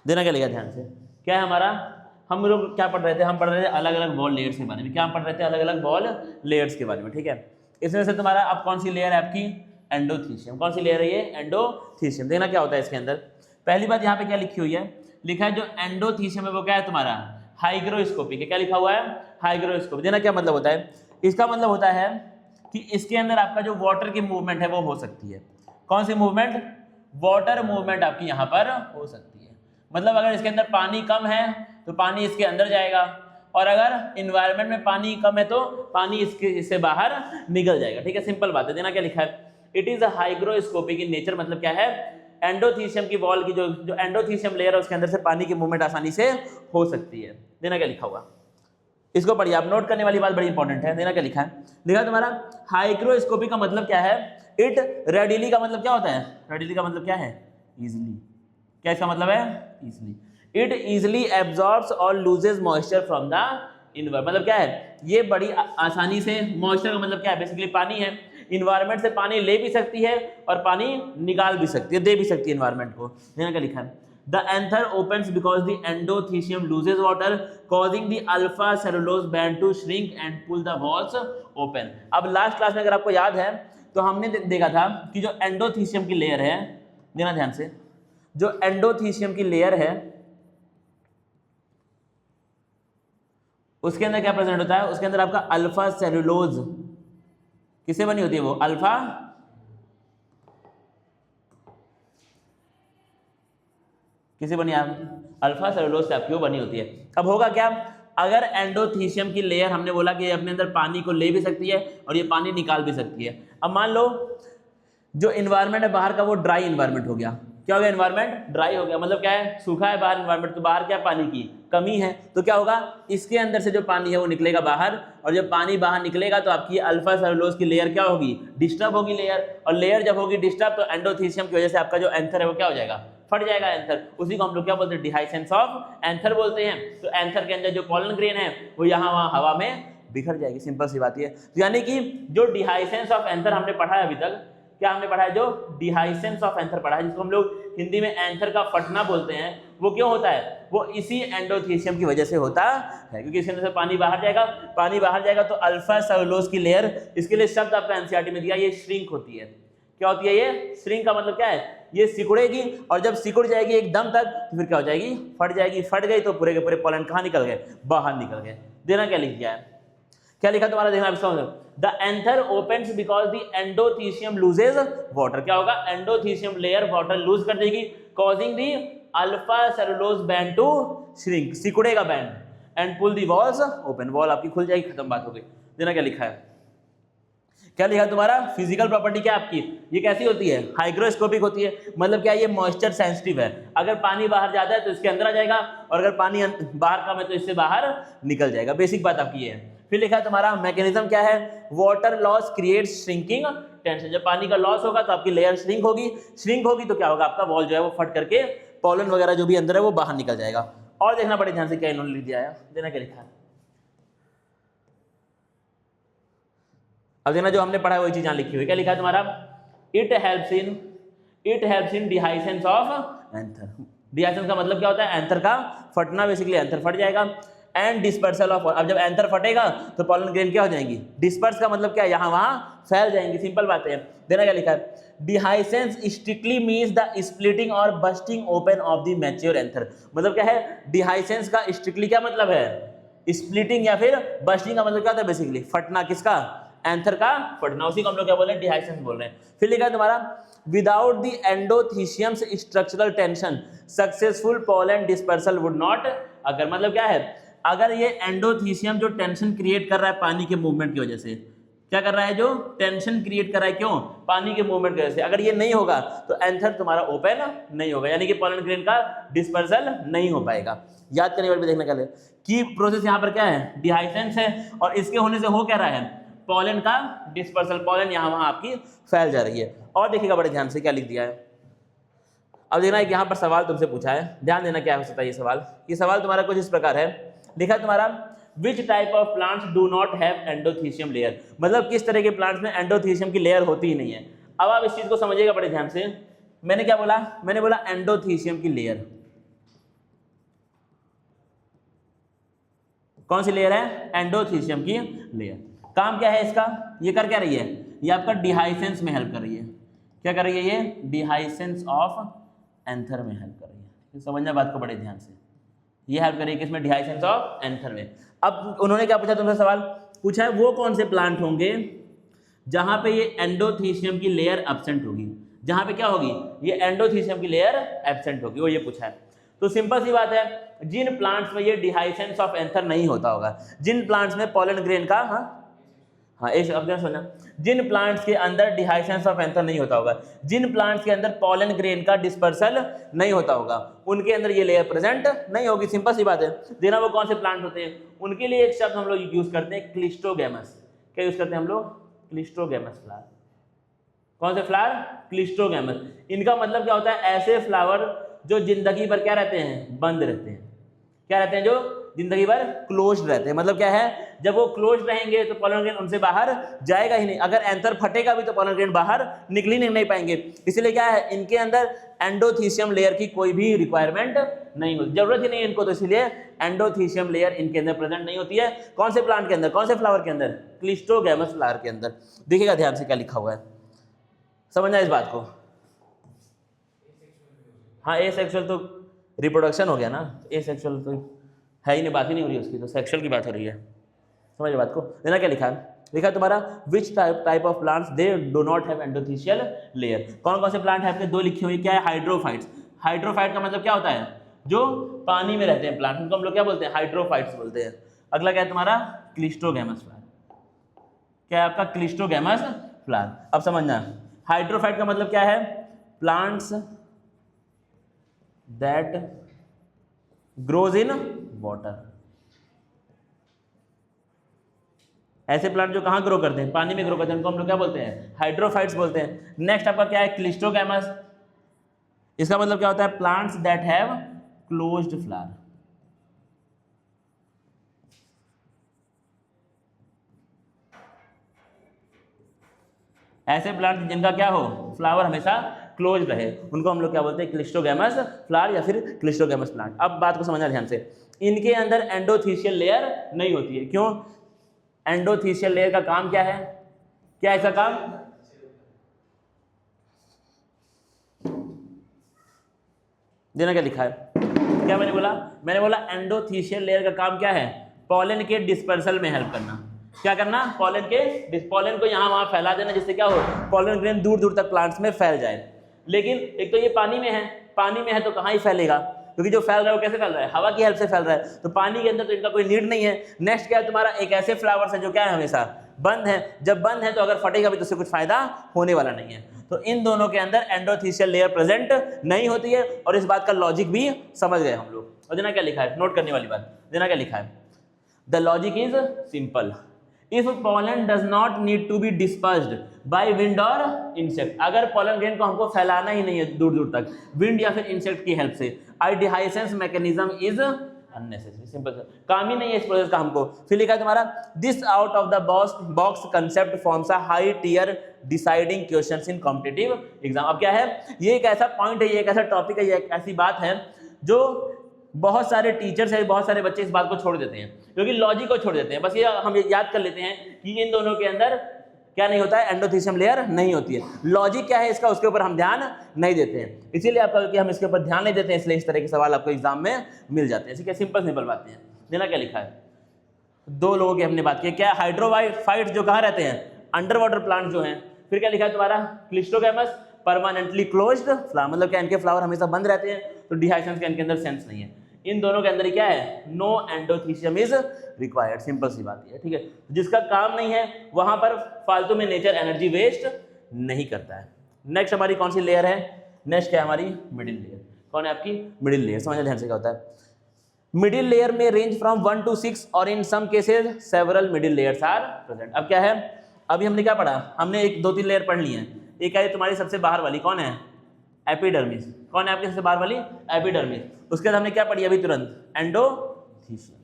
देना क्या लिखा ध्यान से, क्या है हमारा, हम लोग क्या पढ़ रहे थे, हम पढ़ रहे थे अलग अलग वॉल लेयर्स के बारे में। क्या हम पढ़ रहे थे, अलग अलग वॉल लेयर्स के बारे में, ठीक है। इसमें से तुम्हारा अब कौन सी लेयर है आपकी, एंडोथीशियम। कौन सी लेयर है ये, एंडोथीशियम। देखना क्या होता है इसके अंदर। पहली बात यहाँ पे क्या लिखी हुई है, लिखा है जो एंडोथीशियम है वो क्या है तुम्हारा, हाइग्रोस्कोपिक है। क्या लिखा हुआ है, हाइग्रोस्कोपिक। देना क्या मतलब होता है, इसका मतलब होता है कि इसके अंदर आपका जो वाटर की मूवमेंट है वो हो सकती है। कौन सी मूवमेंट, वाटर मूवमेंट आपकी यहाँ पर हो सकती है। मतलब अगर इसके अंदर पानी कम है तो पानी इसके अंदर जाएगा, और अगर इन्वायरमेंट में पानी कम है तो पानी इससे बाहर निकल जाएगा, ठीक है, सिंपल बात है। देना क्या लिखा है, it is a hygroscopic in nature. मतलब क्या है, एंडोथीशियम की वॉल की जो एंडोथीशियम लेयर है उसके अंदर से पानी की मूवमेंट आसानी से हो सकती है। देना क्या लिखा हुआ, इसको पढ़िए आप, नोट करने वाली बात बड़ी इंपॉर्टेंट है। देना क्या लिखा है, लिखा तुम्हारा हाइग्रोस्कोपिक का मतलब क्या है, इट रेडिली का मतलब क्या होता है, रेडिली का मतलब क्या है, इजिली। क्या इसका मतलब है, इजिली। इट इजिली एब्जॉर्ब्स और loses moisture from the environment. मतलब क्या है, ये बड़ी आसानी से, मॉइस्चर का मतलब क्या है, बेसिकली पानी है, इन्वायरमेंट से पानी ले भी सकती है और पानी निकाल भी सकती है, दे भी सकती है इन्वायरमेंट को। देना क्या लिखा है, the anther opens because the endothecium loses water causing the alpha cellulose band to shrink and pull the walls open. अब लास्ट क्लास में अगर आपको याद है तो हमने देखा था कि जो एंडोथीशियम की लेयर है, देना ध्यान से, जो एंडोथीशियम की लेयर है उसके अंदर क्या प्रेजेंट होता है, उसके अंदर आपका अल्फा सेलुलोज, किससे बनी होती है वो, अल्फा, किसे बनी है, अल्फा सेलुलोज से आपकी वो बनी होती है। अब होगा क्या, अगर एंडोथीशियम की लेयर हमने बोला कि अपने अंदर पानी को ले भी सकती है और ये पानी निकाल भी सकती है। अब मान लो जो इन्वायरमेंट है बाहर का वो ड्राई इन्वायरमेंट हो गया। क्या हो गया, इन्वायरमेंट ड्राई हो गया, मतलब क्या है, सूखा है बाहर इन्वायरमेंट, तो बाहर क्या पानी की कमी है, तो क्या होगा, इसके अंदर से जो पानी है वो निकलेगा बाहर, और जब पानी बाहर निकलेगा तो आपकी अल्फा सेलुलोज की लेयर क्या होगी, डिस्टर्ब होगी लेयर, और लेयर जब होगी डिस्टर्ब तो एंडोथीशियम की वजह से आपका जो एंथर है वो क्या हो जाएगा, फट जाएगा एंथर। उसी को हम लोग क्या बोलते हैं, डिहाइसेंस ऑफ एंथर बोलते हैं। तो एंथर के अंदर जो पॉलन ग्रेन है वो यहाँ वहाँ हवा में बिखर जाएगी, सिंपल सी बात है। तो यानी कि जो डिहाइसेंस ऑफ एंथर हमने पढ़ा है अभी तक, क्या हमने पढ़ा है, जो डिहाइसेंस ऑफ एंथर पढ़ा है, जिसको हम लोग हिंदी में एंथर का फटना बोलते हैं, वो क्यों होता है, वो इसी एंडोथीशियम की वजह से होता है, क्योंकि इसके अंदर से पानी बाहर जाएगा, पानी बाहर जाएगा तो अल्फा सेलुलोज की लेयर, इसके लिए शब्द आपका एनसीईआरटी में दिया, ये श्रिंक होती है। क्या होती है ये, श्रिंक का मतलब क्या है, ये सिकुड़ेगी, और जब सिकुड़ जाएगी एकदम तक तो फिर क्या हो जाएगी, फट जाएगी। फट गई तो पूरे के पूरे पॉलन कहाँ निकल गए, बाहर निकल गए। देना क्या लिख दिया है, क्या लिखा तुम्हारा, देखना इसका मतलब, the anther opens because the endothecium loses water. क्या होगा, एंडोथीशियम लेयर वाटर लूज कर देगी, causing the alpha cellulose band to shrink, सिकुड़ेगा band, and pull the walls open, wall आपकी खुल जाएगी, खत्म बात हो गई। देना क्या लिखा है, क्या लिखा तुम्हारा, फिजिकल प्रॉपर्टी क्या आपकी, ये कैसी होती है, हाइग्रोस्कोपिक होती है। मतलब क्या, ये मॉइस्चर सेंसिटिव है, अगर पानी बाहर जाता है तो इसके अंदर आ जाएगा, और अगर पानी बाहर कम है तो इससे बाहर निकल जाएगा। बेसिक बात आपकी ये है। फिर लिखा है तुम्हारा मैकेनिज्म क्या है, water loss creates shrinking tension. जब पानी का लॉस होगा तो आपकी लेयर श्रिंक होगी तो क्या होगा, आपका वॉल जो है वो फट करके पॉलन वगैरह जो भी अंदर है वो बाहर निकल जाएगा। और देखना बड़े ध्यान से क्या इन्होंने लिख दिया है, देना क्या लिखा है। अब देखना जो हमने पढ़ा है वही चीज यहाँ लिखी हुई, क्या लिखा है तुम्हारा, it helps in dehiscence of anther. Dehiscence का मतलब क्या होता है, एंथर का फटना, बेसिकली एंथर फट जाएगा, एंड डिस्पर्सल ऑफ। अब जब एंथर फटेगा तो पॉलन ग्रेन क्या हो जाएंगी, डिस्पर्स का मतलब क्या है, यहाँ वहाँ फैल जाएंगी, सिंपल बात है। देना क्या लिखा है, dehiscence strictly means the splitting और bursting open of the mature anther. मतलब क्या है, डिहाइसेंस का स्ट्रिक्टली क्या मतलब है, स्प्लिटिंग या फिर बस्टिंग का मतलब क्या होता है, बेसिकली फटना, किसका, एंथर का फटना, उसी को हम लोग क्या बोल रहे हैं, डिहाइसेंस बोल रहे हैं। फिर लिखा है तुम्हारा, without the endothecium's structural tension successful pollen dispersal would not occur. मतलब क्या है, अगर ये एंडोथीशियम जो टेंशन क्रिएट कर रहा है पानी के मूवमेंट की वजह से, क्या कर रहा है, जो टेंशन क्रिएट कर रहा है, क्यों, पानी के मूवमेंट की वजह से, अगर ये नहीं होगा तो एंथर तुम्हारा ओपन नहीं होगा, यानी कि पॉलन ग्रेन का डिस्पर्सल नहीं हो पाएगा। याद करने वाले देखना क्या है कि प्रोसेस यहाँ पर क्या है, डिहाइसेंस है, और इसके होने से हो क्या रहा है, पॉलन का डिस्पर्सल, पॉलन यहाँ वहाँ आपकी फैल जा रही है। और देखिएगा बड़े ध्यान से क्या लिख दिया है। अब देखना एक यहाँ पर सवाल तुमसे पूछा है, ध्यान देना क्या हो सकता है ये सवाल। ये सवाल तुम्हारा कुछ इस प्रकार है, लिखा है तुम्हारा, which type of plants do not have endothecium layer. मतलब किस तरह के प्लांट्स में एंडोथीशियम की लेयर होती ही नहीं है। अब आप इस चीज को समझिएगा बड़े ध्यान से। मैंने क्या बोला, मैंने बोला एंडोथीशियम की लेयर, कौन सी लेयर है? एंडोथीशियम की लेयर। काम क्या है इसका? ये कर क्या रही है? ये आपका डिहाइसेंस में हेल्प कर रही है। क्या कर रही है ये? डिहाइसेंस ऑफ एंथर में हेल्प कर रही है। समझना बात को बड़े ध्यान से। ये हेल्प कर रही है किसमें? डिहाइसेंस ऑफ एंथर में। अब उन्होंने क्या पूछा तुमसे सवाल? पूछा है वो कौन से प्लांट होंगे जहां पे ये एंडोथीशियम की लेयर एब्सेंट होगी, जहां पे क्या होगी? ये एंडोथीशियम की लेयर एब्सेंट होगी, वो ये पूछा है। तो सिंपल सी बात है, जिन प्लांट्स में ये डिहाइसेंस ऑफ एंथर नहीं होता होगा, जिन प्लांट्स में पॉलन ग्रेन का एक अब सुना, जिन प्लांट्स के अंदर डिहाइसेंस ऑफ एंथर नहीं होता होगा, जिन प्लांट्स के अंदर पॉलन ग्रेन का डिस्पर्सल नहीं होता होगा, उनके अंदर ये लेयर प्रेजेंट नहीं होगी। सिंपल सी बात है। देना वो कौन से प्लांट होते हैं? उनके लिए एक शब्द हम लोग यूज करते हैं, क्लिस्टोगैमस। क्या यूज करते हैं हम लोग? Cleistogamous flower. कौन से फ्लावर? क्लिस्टोगैमस। इनका मतलब क्या होता है? ऐसे फ्लावर जो जिंदगी भर क्या रहते हैं? बंद रहते हैं। क्या रहते हैं? जो जिंदगी भर क्लोज्ड रहते हैं। मतलब क्या है? जब वो क्लोज्ड रहेंगे तो पॉलन ग्रेन उनसे बाहर जाएगा ही नहीं। अगर एंथर फटेगा भी तो पॉलन ग्रेन बाहर निकल ही नहीं पाएंगे। इसलिए क्या है? इनके अंदर एंडोथीशियम लेयर की कोई भी रिक्वायरमेंट नहीं होती, जरूरत ही नहीं है इनको। तो इसलिए एंडोथीशियम लेयर इनके अंदर प्रेजेंट नहीं होती है। कौन से प्लांट के अंदर? कौन से फ्लावर के अंदर? क्लिस्टोगैमस फ्लावर के अंदर। देखिएगा ध्यान से क्या लिखा हुआ है, समझना इस बात को। हाँ, एसेक्सुअल तो रिप्रोडक्शन हो गया ना, एसेक्सुअल तो है ही नहीं, बात ही नहीं हो रही उसकी, तो सेक्सुअल की बात हो रही है। समझ बात को। देना क्या लिखा है? लिखा तुम्हारा which type of plants they do not have endothecial layer. कौन कौन से प्लांट है आपके? दो लिखे हुए। क्या है? हाइड्रोफाइट्स। हाइड्रोफाइट का मतलब क्या होता है? जो पानी में रहते हैं प्लांट, उनको हम लोग क्या बोलते हैं? हाइड्रोफाइट्स बोलते हैं। अगला क्या है तुम्हारा? Cleistogamous flower. क्या है आपका? Cleistogamous flower. अब समझना, हाइड्रोफाइट का मतलब क्या है? Plants that grows in water. ऐसे प्लांट जो कहाँ ग्रो करते हैं? पानी में ग्रो करते हैं, उनको हम लोग क्या बोलते हैं? हाइड्रोफाइट्स बोलते हैं। नेक्स्ट आपका क्या है? क्लिस्टोगैमस। इसका मतलब क्या होता है? Plants that have closed flower. ऐसे प्लांट जिनका क्या हो? फ्लावर हमेशा क्लोज रहे, उनको हम लोग क्या बोलते हैं? क्लिस्टोगैमस फ्लावर या फिर क्लिस्टोगैमस प्लांट। अब बात को समझना ध्यान से। इनके अंदर एंडोथीशियल लेयर नहीं होती है। क्यों? एंडोथीशियल लेयर का काम क्या है? क्या है इसका काम? देना क्या लिखा है? क्या मैंने बोला? मैंने बोला एंडोथीशियल लेयर का काम क्या है? पॉलन के डिस्पर्सल में हेल्प करना। क्या करना? पॉलन को यहाँ वहाँ फैला देना, जिससे क्या हो? पॉलन ग्रेन दूर दूर तक प्लांट्स में फैल जाए। लेकिन एक तो ये पानी में है, पानी में है तो कहाँ ही फैलेगा? क्योंकि जो फैल रहा है वो कैसे फैल रहा है? हवा की हेल्प से फैल रहा है। तो पानी के अंदर तो इनका कोई नीड नहीं है। नेक्स्ट क्या है तुम्हारा? एक ऐसे फ्लावर्स है जो क्या है? हमेशा बंद है। जब बंद है तो अगर फटेगा भी तो उससे कुछ फायदा होने वाला नहीं है। तो इन दोनों के अंदर एंडोथीशियल लेयर प्रेजेंट नहीं होती है, और इस बात का लॉजिक भी समझ गए हम लोग। और देना क्या लिखा है? नोट करने वाली बात। देना क्या लिखा है? The logic is simple. If pollen does not need to be dispersed by wind और इंसेक्ट, अगर पॉलन ग्रेन को हमको फैलाना ही नहीं है दूर दूर तक विंड या फिर इंसेक्ट की हेल्प से, आई डिहाइसेंस मैकेनिज्म इज अननेसेसरी। सिंपल काम ही नहीं है इस प्रोसेस का हमको। फिर लिखा है तुम्हारा this out of the box concept forms a high tier deciding questions in competitive exam. अब क्या है? ये एक ऐसा पॉइंट है, ये एक ऐसा टॉपिक है, ये एक ऐसी बात है जो बहुत सारे टीचर्स है, बहुत सारे बच्चे इस बात को छोड़ देते हैं, क्योंकि लॉजिक को छोड़ देते हैं। बस ये हम याद कर लेते हैं कि इन दोनों के अंदर क्या नहीं होता है? एंडोथीशियम लेयर नहीं होती है। लॉजिक क्या है इसका, उसके ऊपर हम ध्यान नहीं देते हैं। इसीलिए आपका कि हम इसके ऊपर ध्यान नहीं देते हैं, इसलिए इस तरह के सवाल आपको एग्जाम में मिल जाते हैं। ठीक है, सिंपल बातें हैं। देना क्या लिखा है? दो लोगों की हमने बात की। क्या? हाइड्रोफाइट जो कहाँ रहते हैं? अंडर वाटर प्लांट जो हैं। फिर क्या लिखा है तुम्हारा? क्लिस्टोगैमस परमानेंटली क्लोज्ड फ्लावर, मतलब क्या? इनके फ्लावर हमेशा बंद रहते हैं, तो डिहाइसेंस का इनके अंदर सेंस नहीं है। इन दोनों के अंदर क्या है? No endothecium is required. Simple सी बात है। ठीक है, जिसका काम नहीं है वहां पर फालतू में नेचर एनर्जी वेस्ट नहीं करता है। नेक्स्ट हमारी कौन सी लेयर है? नेक्स्ट क्या है हमारी? Middle layer. कौन है आपकी? Middle layer. समझना ध्यान से क्या होता है? मिडिल लेयर में रेंज फ्रॉम 1 to 6 और in some cases several middle layers are present. अब क्या है? अभी हमने क्या पढ़ा? हमने एक 2-3 लेयर पढ़ ली है। एक है तुम्हारी सबसे बाहर वाली, कौन है? एपिडर्मिस। कौन है आपके सबसे बाहर वाली? एपिडर्मिस। उसके बाद हमने क्या पढ़ी अभी तुरंत? एंडोथीशियम।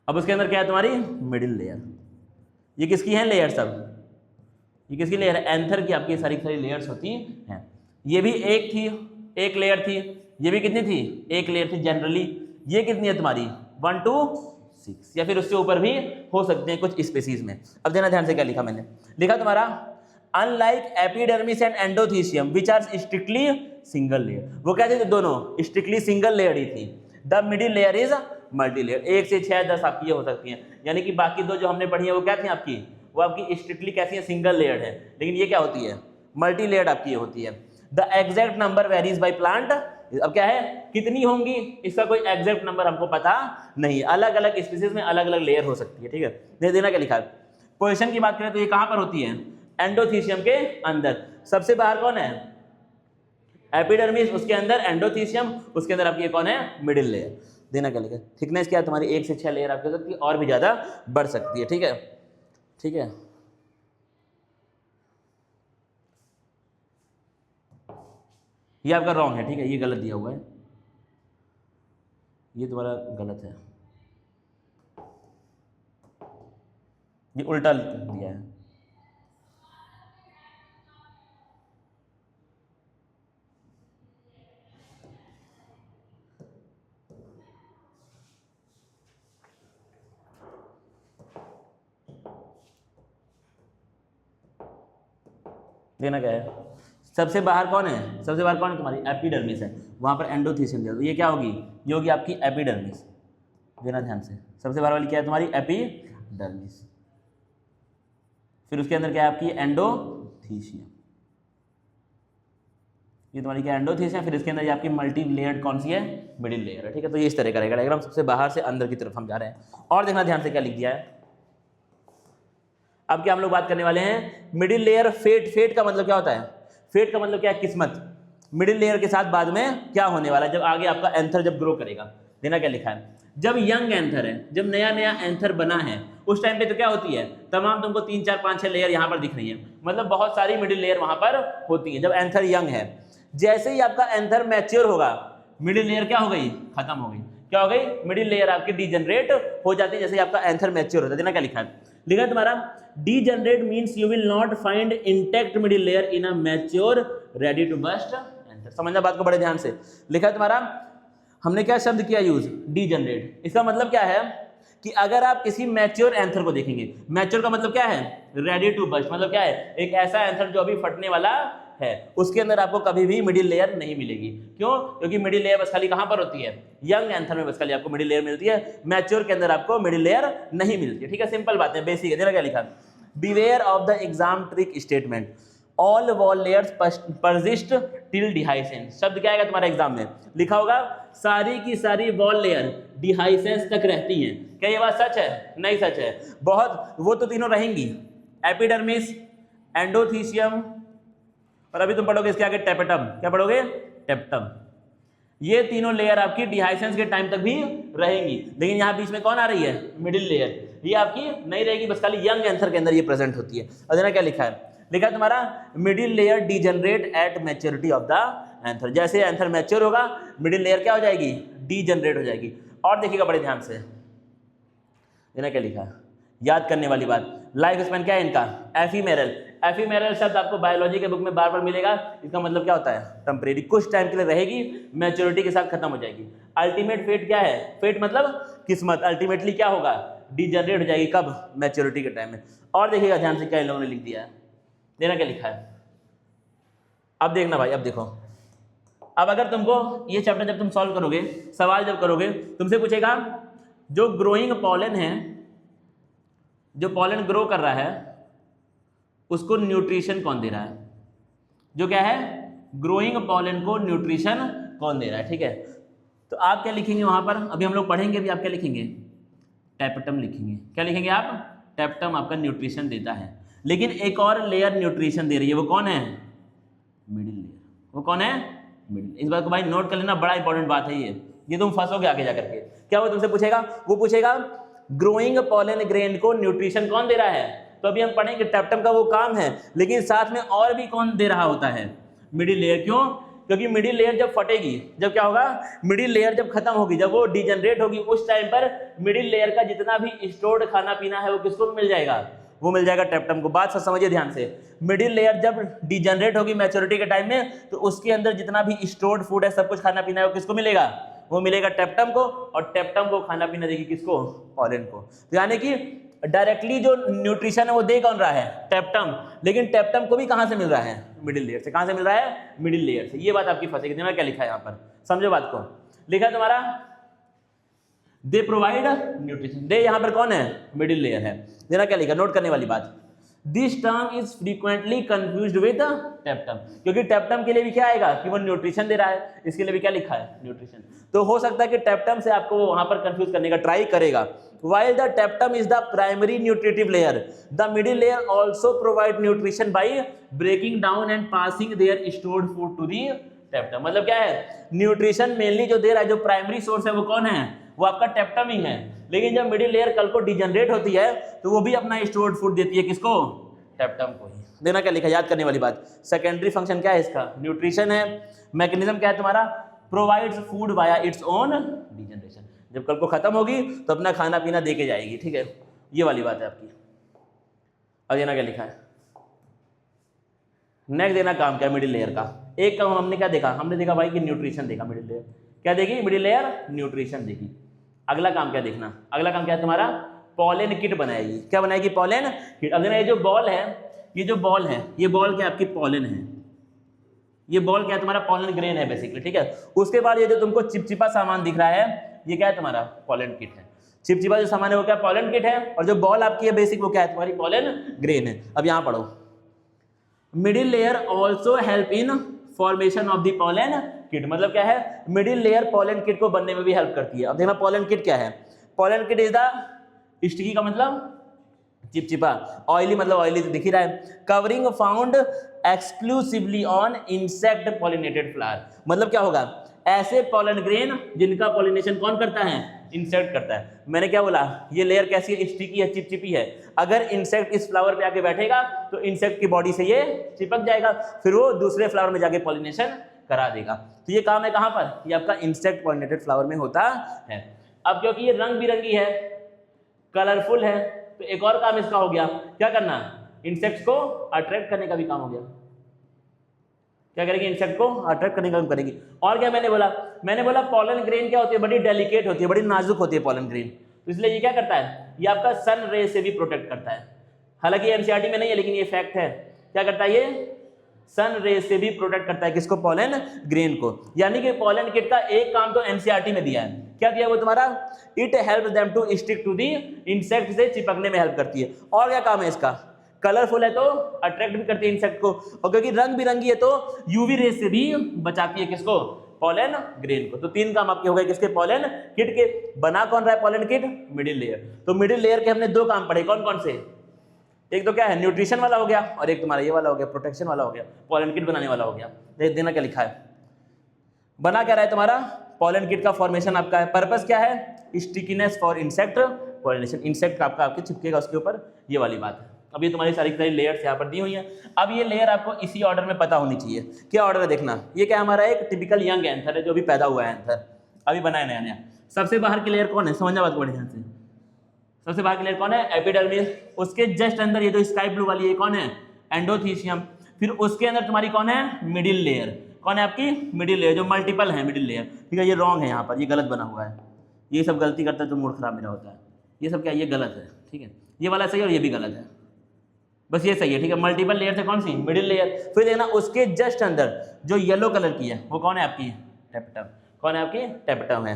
अब उसके अंदर क्या है तुम्हारी? Middle layer. ये किसकी है लेयर? सब ये किसकी लेयर है? एंथर की आपकी सारी लेयर्स होती हैं। ये भी एक लेयर थी। ये भी कितनी थी? एक लेयर थी जनरली। ये कितनी है तुम्हारी 1 to 6, या फिर उससे ऊपर भी हो सकते हैं कुछ स्पीसीज में। अब देना ध्यान से क्या लिखा मैंने, लिखा तुम्हारा unlike epidermis and endothecium which are strictly single layer, वो क्या थे दोनों स्ट्रिक्टली सिंगल लेयर ही थी। The middle layer is multi layer, 1 से 6 10 आपकी ये हो सकती हैं, यानी कि बाकी दो जो हमने पढ़ी है वो क्या थी आपकी, वो आपकी स्ट्रिक्टली कैसी है सिंगल लेयर है, लेकिन ये क्या होती है मल्टी लेयर आपकी ये होती है। The exact number varies by plant, अब क्या है कितनी होंगी इसका कोई एग्जैक्ट नंबर हमको पता नहीं, अलग अलग स्पीसीज में अलग अलग लेयर हो सकती है, ठीक है। दे देना क्या लिखा है। पोजीशन की बात करें तो ये कहां पर होती है, एंडोथीसियम के अंदर। सबसे बाहर कौन है एपिडर्मिस, उसके अंदर एंडोथीसियम, उसके अंदर आपकी कौन है मिडिल लेयर। देना क्या लिखा, थिकनेस क्या है तुम्हारी 1 से 6 लेयर आपकी हो सकती है, और भी ज्यादा बढ़ सकती है, ठीक है ठीक है। ये आपका रॉन्ग है, ठीक है, ये गलत दिया हुआ है, ये तुम्हारा गलत है, ये उल्टा दिया है। देना क्या है, सबसे बाहर कौन है, सबसे बाहर कौन है तुम्हारी एपिडर्मिस है, वहां पर एंडोथीसियम दिया, तो ये क्या होगी, ये होगी आपकी एपिडर्मिस। देना ध्यान से, सबसे बाहर वाली क्या है तुम्हारी एपिडर्मिस, फिर उसके अंदर क्या है आपकी एंडोथीसियम, ये तुम्हारी क्या एंडोथीसियम, फिर इसके अंदर ये आपकी मल्टी लेयर्ड कौन सी है मिडिल लेयर है, ठीक है। तो ये इस तरह का रहेगा डायग्राम, सबसे बाहर से अंदर की तरफ हम जा रहे हैं। और देखना ध्यान से क्या लिख दिया है, अब क्या हम लोग बात करने वाले हैं मिडिल लेयर फेट। फेट का मतलब क्या होता है, फेट का मतलब क्या है किस्मत। मिडिल लेयर के साथ बाद में क्या होने वाला है जब आगे आपका एंथर जब ग्रो करेगा। देना क्या लिखा है, जब यंग एंथर है, जब नया नया एंथर बना है उस टाइम पे तो क्या होती है तमाम तुमको 3 4 5 6 लेयर यहाँ पर दिख रही है, मतलब बहुत सारी मिडिल लेयर वहां पर होती है जब एंथर यंग है। जैसे ही आपका एंथर मैच्योर होगा मिडिल लेयर क्या हो गई खत्म हो गई, क्या हो गई मिडिल लेयर आपकी डीजनरेट हो जाती है जैसे आपका एंथर मैच्योर होता है। देना क्या लिखा है, लिखा है तुम्हारा degenerate means you will not find intact middle layer in a mature ready to burst anther. समझना बात को बड़े ध्यान से, लिखा है तुम्हारा हमने क्या शब्द किया यूज डीजनरेट। इसका मतलब क्या है कि अगर आप किसी मैच्योर एंथर को देखेंगे, मैच्योर का मतलब क्या है रेडी टू बस्ट, मतलब क्या है एक ऐसा एंथर जो अभी फटने वाला है, उसके अंदर आपको कभी भी मिडिल लेयर नहीं मिलेगी। क्यों, क्योंकि मिडिल लेयर बस खाली कहां पर होती है यंग एंथर में बस खाली आपको मिडिल लेयर मिलती है, मैच्योर के अंदर आपको मिडिल लेयर नहीं मिलती है, ठीक है। सिंपल बात है, बेसिक है। देखा क्या लिखा, beware of the exam trick statement all wall layers persist till dehiscence. शब्द क्या आएगा तुम्हारे एग्जाम में, लिखा होगा सारी की सारी वॉल लेयर डिहाइसेंस तक रहती हैं। क्या ये बात सच है, नहीं सच है, बहुत वो तो तीनों रहेंगी एपिडर्मिस एंडोथीसियम और अभी तुम पढ़ोगे इसके आगे टेपेटम। क्या पढ़ोगे टेप्टम, ये तीनों लेयर आपकी डिहाइसेंस के टाइम तक भी रहेंगी, लेकिन यहाँ बीच में कौन आ रही है मिडिल लेयर, ये आपकी नहीं रहेगी, बस खाली यंग एंथर के अंदर ये प्रेजेंट होती है। और देखना क्या लिखा है, लिखा है तुम्हारा middle layer degenerate at maturity of the anther. जैसे एंथर मैच्योर होगा मिडिल लेयर क्या हो जाएगी डीजनरेट हो जाएगी। और देखिएगा बड़े ध्यान से, देखना क्या लिखा है, याद करने वाली बात, लाइफ स्पैन क्या है इनका एफीमेरल। एफीमेरल शब्द आपको बायोलॉजी के बुक में बार बार मिलेगा, इसका मतलब क्या होता है टेम्परेरी, कुछ टाइम के लिए रहेगी, मैच्योरिटी के साथ खत्म हो जाएगी। अल्टीमेट फेट क्या है, फेट मतलब किस्मत, अल्टीमेटली क्या होगा डीजनरेट हो जाएगी, कब मैच्योरिटी के टाइम में। और देखिएगा ध्यान से क्या इन लोगों ने लिख दिया है, देना क्या लिखा है, अब देखना भाई, अब देखो, अब अगर तुमको ये चैप्टर जब तुम सॉल्व करोगे, सवाल जब करोगे, तुमसे पूछेगा जो ग्रोइंग पॉलन है, जो पॉलन ग्रो कर रहा है उसको न्यूट्रिशन कौन दे रहा है, जो क्या है ग्रोइंग पॉलन को न्यूट्रिशन कौन दे रहा है, ठीक है। तो आप क्या लिखेंगे वहां पर, अभी हम लोग पढ़ेंगे, अभी आप क्या लिखेंगे टेप्टम लिखेंगे। क्या लिखेंगे आप, टेप्टम आपका न्यूट्रिशन देता है, लेकिन एक और लेयर न्यूट्रिशन दे रही है, वो कौन है मिडिल लेयर, वो कौन है मिडिल। इस बात को भाई नोट कर लेना, बड़ा इंपॉर्टेंट बात है ये तुम फंसोगे आगे जाकर के। क्या वो तुमसे पूछेगा, वो पूछेगा ग्रोइंग पॉलन ग्रेन को न्यूट्रिशन कौन दे रहा है, तो अभी हम पढ़ेंगे टेप्टम का वो काम है, लेकिन साथ में और भी कौन दे रहा होता है मिडिल लेयर। क्यों, क्योंकि मिडिल लेयर जब फटेगी, जब क्या होगा मिडिल लेयर जब खत्म होगी, जब वो डीजनरेट होगी, उस टाइम पर मिडिल लेयर का जितना भी स्टोर्ड खाना पीना है वो किसको मिल जाएगा, वो मिल जाएगा टेप्टम को। बात समझिए ध्यान से, मिडिल लेयर जब डीजनरेट होगी मैच्योरिटी के टाइम में, तो उसके अंदर जितना भी स्टोर्ड फूड है, सब कुछ खाना पीना है, वो किसको मिलेगा, वो मिलेगा टेप्टम को, और टेप्टम को खाना पीना देगी किसको? पॉलन को। तो यानी कि डायरेक्टली जो न्यूट्रिशन है वो दे कौन रहा है? टेप्टम। लेकिन टेप्टम को भी कहां से मिल रहा है? मिडिल लेयर से। कहां से मिल रहा है? मिडिल लेयर से। ये बात आपकी फंसेगी। देखना क्या लिखा है यहाँ पर, समझो बात को। लिखा है तुम्हारा दे प्रोवाइड न्यूट्रिशन। दे यहाँ पर कौन है? मिडिल लेयर है। देना क्या लिखा, नोट करने वाली बात। This term is frequently confused with टेप्टम, क्योंकि टेप्टम के लिए भी क्या आएगा कि वो न्यूट्रिशन दे रहा है, इसके लिए भी क्या लिखा है? न्यूट्रिशन। तो हो सकता है कि टेप्टम से आपको वो वहां पर कंफ्यूज करने का ट्राई करेगा। While the teptum is the primary nutritive layer, the middle layer also provide nutrition by breaking down and passing their stored food to the teptum। मतलब क्या है? न्यूट्रिशन मेनली जो दे रहा है, जो प्राइमरी सोर्स है वो कौन है? वो आपका टेप्टम ही है। लेकिन जब मिडिल लेयर कल को डिजनरेट होती है तो वो भी अपना स्टोर्ड फूड देती है किसको? टेप्टम को ही। देखना क्या लिखा, याद करने वाली बात। सेकेंडरी फंक्शन क्या है इसका? न्यूट्रिशन है। मैकेनिज्म क्या है तुम्हारा? Provides food via its own degeneration. जब कल को खत्म होगी तो अपना खाना पीना दे के जाएगी, ठीक है? ये वाली बात है आपकी। अब देना क्या लिखा है, नेक्स्ट देना काम क्या है मिडिल लेयर का। एक काम हमने क्या देखा, हमने देखा भाई कि न्यूट्रिशन देखा। मिडिल लेयर क्या देगी? मिडिल लेयर न्यूट्रिशन देगी। अगला काम क्या देखना, अगला काम क्या है तुम्हारा? पॉलन किट बनाएगी। क्या बनाएगी? Pollen kit. अगर ये जो बॉल है, ये जो बॉल है, ये बॉल क्या आपकी? पॉलन है। ये बॉल क्या है तुम्हारा? पॉलन ग्रेन है बेसिकली, ठीक है? उसके बाद ये जो तुमको चिपचिपा सामान दिख रहा है, ये क्या है तुम्हारा? पॉलन किट है। चिपचिपा जो सामान है वो क्या? पॉलन किट है। और जो बॉल आपकी है बेसिक वो क्या है तुम्हारी? पॉलन ग्रेन है। अब यहाँ पढ़ो, middle layer also help in formation of the pollen kit. मतलब क्या है? मिडिल लेयर पॉलन किट को बनने में भी हेल्प करती है। अब देखना पॉलन किट क्या है। Pollen kit is the sticky का मतलब चिपचिपा, ऑयली मतलब ऑयली दिख ही रहा है। Covering found exclusively on insect pollinated flower. मतलब क्या होगा? ऐसे पॉलन ग्रेन जिनका पॉलिनेशन कौन करता है? इंसेक्ट करता है। मैंने क्या बोला? ये लेयर कैसी है? स्टिकी है, चिपचिपी है। अगर इंसेक्ट इस फ्लावर पे आके बैठेगा तो इंसेक्ट की बॉडी से ये चिपक जाएगा, फिर वो दूसरे फ्लावर में जाके पॉलिनेशन करा देगा। तो ये काम है कहाँ पर? ये आपका इंसेक्ट पॉलिनेटेड फ्लावर में होता है। अब क्योंकि ये रंग बिरंगी है, कलरफुल है, तो एक और काम इसका हो गया, क्या करना? इंसेक्ट्स को अट्रैक्ट करने का भी काम हो गया। क्या करेगी? इंसेक्ट को अट्रैक्ट करने का काम करेगी। और क्या मैंने बोला? मैंने बोला पॉलन ग्रेन क्या होती है? बड़ी डेलिकेट होती है, बड़ी नाजुक होती है पॉलन ग्रेन। तो इसलिए ये क्या करता है? ये आपका सन रे से भी प्रोटेक्ट करता है। हालांकि एनसीईआरटी में नहीं है, लेकिन ये फैक्ट है। क्या करता है? ये सन रे से भी प्रोटेक्ट करता है किसको? पॉलन ग्रेन को। यानी कि पॉलन किट का एक काम तो एनसीईआरटी में दिया है। क्या दिया वो तुम्हारा? It help them to stick to the insect, से चिपकने में हेल्प करती है। और क्या काम है इसका? कलरफुल है तो अट्रैक्ट भी करती है इंसेक्ट को, और क्योंकि रंग बिरंगी है तो यूवी रेस से भी बचाती है किसको? पॉलन ग्रेन को। तो तीन काम आपके हो गए किसके? पॉलन किट के। बना कौन रहा है पॉलन किट? Middle layer. तो मिडिल लेयर के हमने दो काम पढ़े, कौन कौन से? एक तो क्या है? न्यूट्रिशन वाला हो गया, और एक तुम्हारा ये वाला हो गया, प्रोटेक्शन वाला हो गया, पॉलन किट बनाने वाला हो गया। देख देना क्या लिखा है, बना क्या रहा है तुम्हारा? पॉलन किट का फॉर्मेशन आपका है। पर्पस क्या है? Stickiness for insect pollination. Insect आपका आपके चिपकेगा उसके ऊपर, ये वाली बात है। अब ये तुम्हारी सारी लेयर्स यहाँ पर दी हुई हैं। अब ये लेयर आपको इसी ऑर्डर में पता होनी चाहिए। क्या ऑर्डर है देखना, ये क्या हमारा एक टिपिकल यंग एंथर है जो भी पैदा हुआ है एंथर, अभी बना है नया नया। सबसे बाहर की लेयर कौन है? समझना बात बड़े ध्यान से। सबसे बाहर की लेयर कौन है? एपिडर्मिस। उसके जस्ट अंदर ये जो स्काई ब्लू वाली है कौन है? एंडोथीसियम। फिर उसके अंदर तुम्हारी कौन है? Middle layer. कौन है आपकी? मिडिल लेयर, जो मल्टीपल है मिडिल लेयर, ठीक है? ये रॉन्ग है, यहाँ पर ये गलत बना हुआ है। ये सब गलती करता है तो मूड खराब मेरा होता है। ये सब क्या? ये गलत है, ठीक है? ये वाला सही है और ये भी गलत है, बस ये सही है, ठीक है? मल्टीपल लेयर से कौन सी? Middle layer. फिर देखना उसके जस्ट अंदर जो येलो कलर की है वो कौन है आपकी? टेप्टम। कौन है आपकी? टेप्टम है।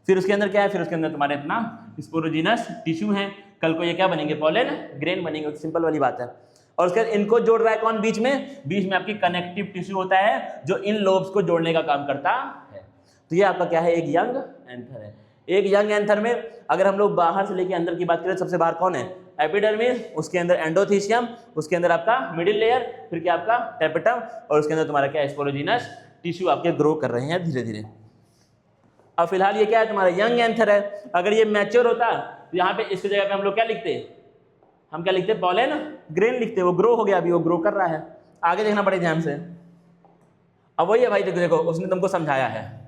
फिर उसके अंदर क्या है? फिर उसके अंदर तुम्हारे अपना स्पोरोजिनस टिश्यू है। कल को ये क्या बनेंगे? पॉलन ग्रेन बनेंगे। सिंपल वाली बात है। और उसके बाद इनको जोड़ रहा है कौन बीच में? बीच में आपकी कनेक्टिव टिश्यू होता है जो इन लोब्स को जोड़ने का काम करता है। तो ये आपका क्या है? एक यंग एंथर है। एक यंग एंथर में अगर हम लोग बाहर से लेके अंदर की बात करें, सबसे बाहर कौन है? एपिडर्मिस, उसके अंदर एंडोथीसियम, उसके अंदर आपका मिडिल लेयर, फिर क्या आपका टेपेटम, और उसके अंदर तुम्हारा क्या? स्पोरोजिनस टिश्यू आपके ग्रो कर रहे हैं धीरे धीरे। अब फिलहाल ये क्या है? तुम्हारा यंग एंथर है। अगर ये मैच्योर होता तो यहाँ पे इसकी जगह पे हम लोग क्या लिखते? हम क्या लिखते? पॉलन ग्रेन लिखते। वो ग्रो हो गया, अभी वो ग्रो कर रहा है। आगे देखना बड़े ध्यान से। अब वही है भाई, देखो उसने तुमको समझाया है।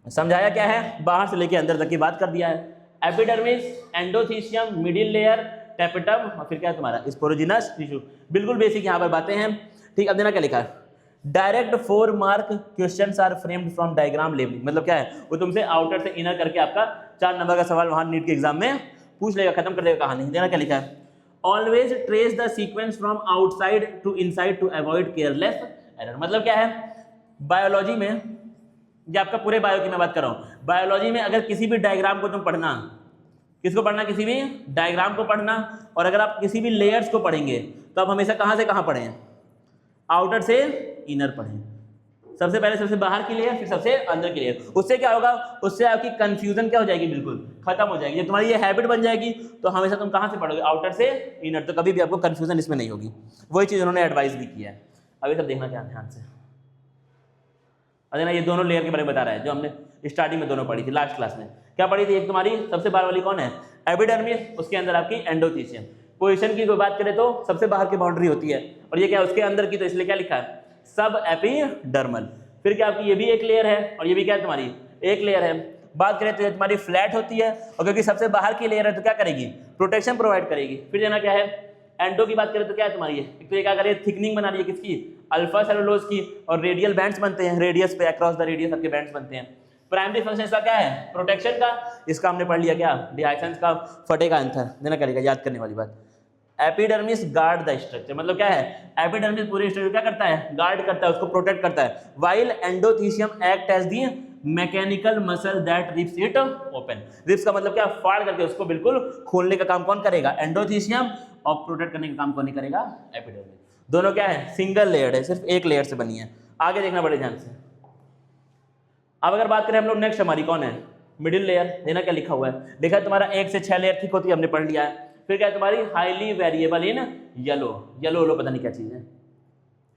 समझाया क्या है? बाहर से लेके अंदर तक की बात कर दिया है। Epidermis, endothecium, middle layer, tapetum, और फिर क्या है तुम्हारा? Sporogenous tissue. बिल्कुल बेसिक यहाँ पर बातें हैं, ठीक? अब देना क्या लिखा है? Direct 4 mark questions are framed from diagram labelling, मतलब क्या है, वो तुमसे आउटर से इनर करके आपका 4 नंबर का सवाल वहां नीट के एग्जाम में पूछ लेगा, खत्म कर देगा कहानी। देना क्या लिखा है, always trace the sequence from outside to inside to avoid careless error. मतलब क्या है, बायोलॉजी में, ये आपका पूरे बायो की मैं बात कर रहा हूँ, बायोलॉजी में अगर किसी भी डायग्राम को तुम पढ़ना, किसको पढ़ना, किसी भी डायग्राम को पढ़ना, और अगर आप किसी भी लेयर्स को पढ़ेंगे तो आप हमेशा कहाँ से कहाँ पढ़ें, आउटर से इनर पढ़ें। सबसे पहले सबसे बाहर की लेयर, फिर सबसे अंदर की लेयर। उससे क्या होगा, उससे आपकी कंफ्यूजन क्या हो जाएगी, बिल्कुल खत्म हो जाएगी। जब तुम्हारी ये हैबिट बन जाएगी तो हमेशा तुम कहाँ से पढ़ोगे, आउटर से इनर, तो कभी भी आपको कंफ्यूजन इसमें नहीं होगी। वही चीज़ उन्होंने एडवाइस भी किया है। अभी सब देखना क्या ध्यान से। अरे ना, ये दोनों लेयर के बारे में बता रहा है जो हमने स्टार्टिंग में दोनों पढ़ी थी, लास्ट क्लास में क्या पढ़ी थी। एक तुम्हारी सबसे बाहर वाली कौन है, एपिडर्मिस, उसके अंदर आपकी एंडोथीसियम। पोजीशन की कोई बात करें तो सबसे बाहर की बाउंड्री होती है, और ये क्या है उसके अंदर की, तो इसलिए क्या लिखा है, सब एपिडर्मल। फिर क्या आपकी ये भी एक लेयर है, और ये भी क्या है तुम्हारी एक लेयर है। बात करें तो ये तुम्हारी फ्लैट होती है, और क्योंकि सबसे बाहर की लेयर है तो क्या करेगी, प्रोटेक्शन प्रोवाइड करेगी। फिर देना क्या है, एंडो की बात करें तो क्या है तुम्हारी, एक तो ये क्या करिए, थिकनिंग बना रही है किसकी, अल्फा सेलुलोज की, और रेडियल बैंड्स बनते हैं, रेडियस पे अक्रॉस द रेडियस आपके बैंड्स बनते हैं। प्राइमरी फंक्शन इसका क्या है, प्रोटेक्शन का, इसका हमने पढ़ लिया क्या, डिहाइसेंस का, फटे का आंसर देना करेगा, याद करने वाली बात। एपिडर्मिस गार्ड द स्ट्रक्चर, मतलब क्या है, एपिडर्मिस पूरे स्ट्रक्चर क्या करता है, गार्ड करता है, उसको प्रोटेक्ट करता है। While endothecium act as the mechanical muscle that rips it open. Rips का मतलब क्या, फाड़ करके उसको बिल्कुल खोलने का काम कौन करेगा, एंडोथीसियम, और प्रोटेक्ट करने का काम कौन नहीं करेगा, एपिडर्मिस। दोनों क्या है, सिंगल लेयर है, सिर्फ एक लेयर से बनी है। आगे देखना बड़े ध्यान से। अब अगर बात करें हम लोग नेक्स्ट, हमारी कौन है, मिडिल लेयर। देना क्या लिखा हुआ है, देखा है तुम्हारा 1 से 6 लेयर ठीक होती है, हमने पढ़ लिया है। फिर क्या है तुम्हारी highly variable in yellow, yellow पता नहीं क्या चीज़ है,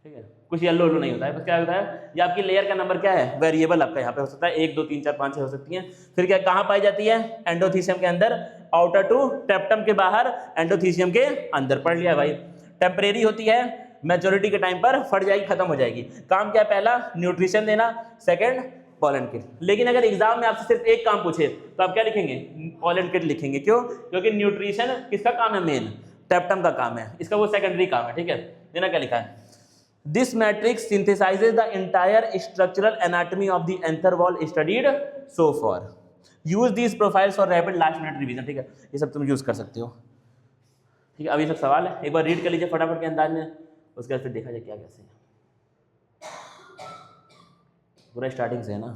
ठीक है, कुछ येलो नहीं होता है, बस क्या होता है, ये आपकी लेयर का नंबर क्या है, वेरिएबल आपका यहाँ पे हो सकता है 1 2 3 4 5 6 हो सकती है। फिर क्या कहाँ पाई जाती है, एंडोथीसियम के अंदर, आउटर टू टेप्टम के बाहर, एंडोथीसियम के अंदर। पढ़ लिया भाई। टेम्परेरी होती है, मैच्योरिटी के टाइम पर फट जाएगी, खत्म हो जाएगी। काम क्या है, पहला न्यूट्रिशन देना, सेकंड पॉलन किट। लेकिन अगर एग्जाम में आपसे सिर्फ एक काम पूछे तो आप क्या लिखेंगे, पॉलन किट लिखेंगे। क्यों, क्योंकि न्यूट्रिशन किसका काम है, मेन टेप्टम का काम है, इसका वो सेकेंडरी काम है, ठीक है। देना क्या लिखा है, this matrix सिंथेसाइजेज the entire structural anatomy of the anther wall studied so for, use this profiles for rapid last minute revision, ठीक है, ये सब तुम यूज कर सकते हो, ठीक है। अभी सब सवाल है, एक बार रीड कर लीजिए फटाफट के अंदाज में, उसके बाद फिर देखा जाए क्या कैसे है, पूरा स्टार्टिंग से है ना।